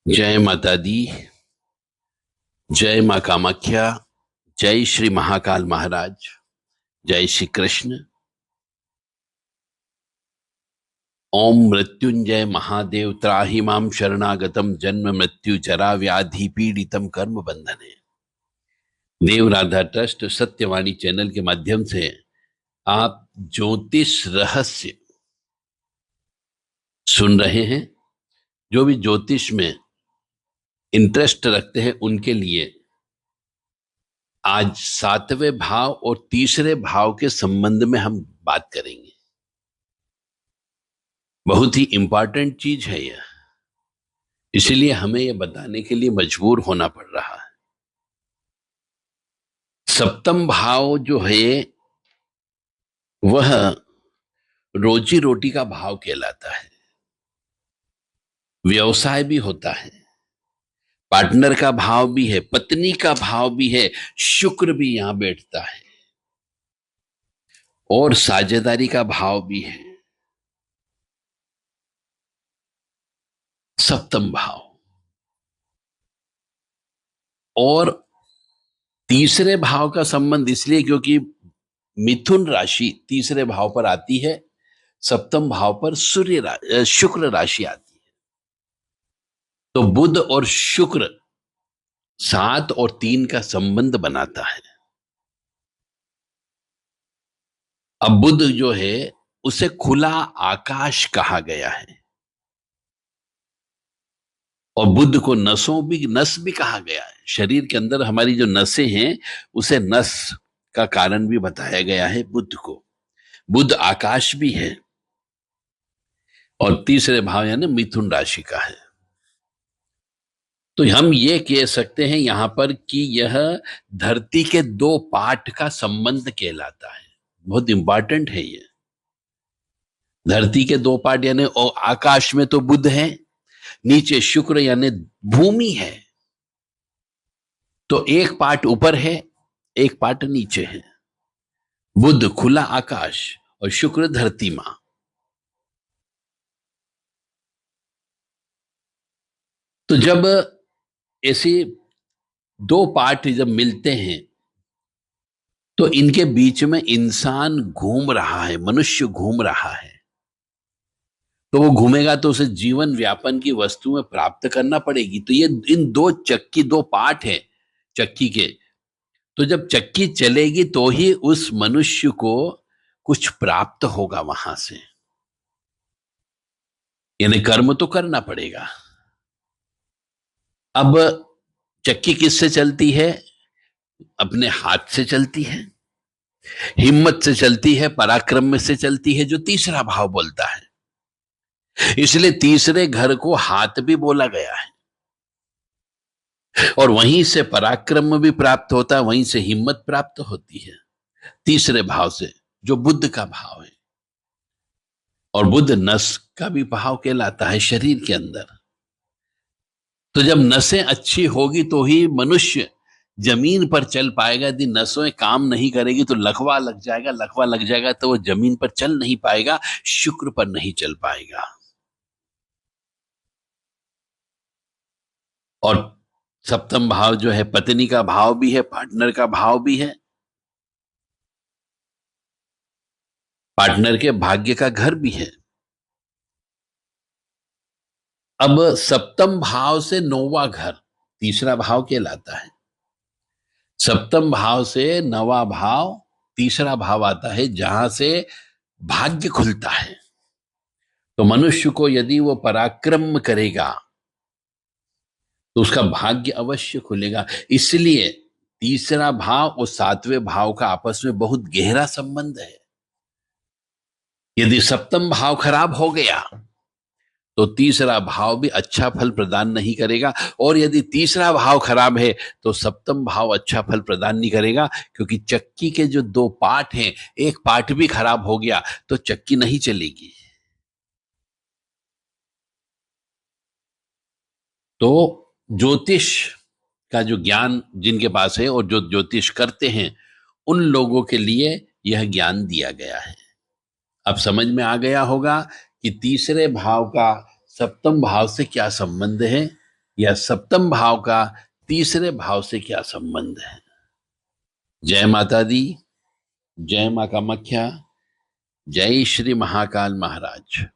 जय माता दी। जय माँ कामाख्या। जय श्री महाकाल महाराज। जय श्री कृष्ण। ओम मृत्युंजय महादेव त्राहि माम शरणागतम जन्म मृत्यु जरा व्याधि पीड़ितम कर्म बंधने। देव राधा ट्रस्ट सत्यवाणी चैनल के माध्यम से आप ज्योतिष रहस्य सुन रहे हैं। जो भी ज्योतिष में इंटरेस्ट रखते हैं उनके लिए आज सातवें भाव और तीसरे भाव के संबंध में हम बात करेंगे। बहुत ही इंपॉर्टेंट चीज है यह, इसलिए हमें यह बताने के लिए मजबूर होना पड़ रहा है। सप्तम भाव जो है वह रोजी रोटी का भाव कहलाता है। व्यवसाय भी होता है, पार्टनर का भाव भी है, पत्नी का भाव भी है, शुक्र भी यहां बैठता है और साझेदारी का भाव भी है। सप्तम भाव और तीसरे भाव का संबंध इसलिए क्योंकि मिथुन राशि तीसरे भाव पर आती है, सप्तम भाव पर शुक्र राशि आती है। तो बुध और शुक्र 7 और 3 का संबंध बनाता है। अब बुध जो है उसे खुला आकाश कहा गया है और बुध को नस भी कहा गया है। शरीर के अंदर हमारी जो नसें हैं उसे नस का कारण भी बताया गया है बुध को। बुध आकाश भी है और तीसरे भाव यानी मिथुन राशि का है। तो हम ये कह सकते हैं यहां पर कि यह धरती के 2 पार्ट का संबंध कहलाता है। बहुत इंपॉर्टेंट है ये। धरती के 2 पार्ट यानी आकाश में तो बुध है, नीचे शुक्र यानी भूमि है। तो एक पार्ट ऊपर है, एक पार्ट नीचे है। बुध खुला आकाश और शुक्र धरती मां। तो जब ऐसे 2 पार्ट जब मिलते हैं तो इनके बीच में इंसान घूम रहा है, मनुष्य घूम रहा है। तो वो घूमेगा तो उसे जीवन व्यापन की वस्तुएं प्राप्त करना पड़ेगी। तो ये इन 2 पार्ट हैं चक्की के। तो जब चक्की चलेगी तो ही उस मनुष्य को कुछ प्राप्त होगा वहां से, यानी कर्म तो करना पड़ेगा। अब चक्की किससे चलती है? अपने हाथ से चलती है, हिम्मत से चलती है, पराक्रम में से चलती है, जो तीसरा भाव बोलता है। इसलिए तीसरे घर को हाथ भी बोला गया है और वहीं से पराक्रम भी प्राप्त होता है, वहीं से हिम्मत प्राप्त होती है, तीसरे भाव से जो बुध का भाव है। और बुध नस का भी भाव कहलाता है शरीर के अंदर। तो जब नसें अच्छी होगी तो ही मनुष्य जमीन पर चल पाएगा। यदि नसें काम नहीं करेगी तो लकवा लग जाएगा, लकवा लग जाएगा तो वो जमीन पर चल नहीं पाएगा, शुक्र पर नहीं चल पाएगा। और सप्तम भाव जो है पत्नी का भाव भी है, पार्टनर का भाव भी है, पार्टनर के भाग्य का घर भी है। अब सप्तम भाव से 9वां घर तीसरा भाव कहलाता है। सप्तम भाव से 9वां भाव तीसरा भाव आता है, जहां से भाग्य खुलता है। तो मनुष्य को यदि वो पराक्रम करेगा तो उसका भाग्य अवश्य खुलेगा। इसलिए तीसरा भाव और 7वें भाव का आपस में बहुत गहरा संबंध है। यदि सप्तम भाव खराब हो गया तो तीसरा भाव भी अच्छा फल प्रदान नहीं करेगा, और यदि तीसरा भाव खराब है तो सप्तम भाव अच्छा फल प्रदान नहीं करेगा। क्योंकि चक्की के जो 2 पार्ट हैं, एक पार्ट भी खराब हो गया तो चक्की नहीं चलेगी। तो ज्योतिष का जो ज्ञान जिनके पास है और जो ज्योतिष करते हैं उन लोगों के लिए यह ज्ञान दिया गया है। अब समझ में आ गया होगा कि तीसरे भाव का सप्तम भाव से क्या संबंध है। या सप्तम भाव का तीसरे भाव से क्या संबंध है। जय माता दी, जय मां कामाख्या, जय श्री महाकाल महाराज।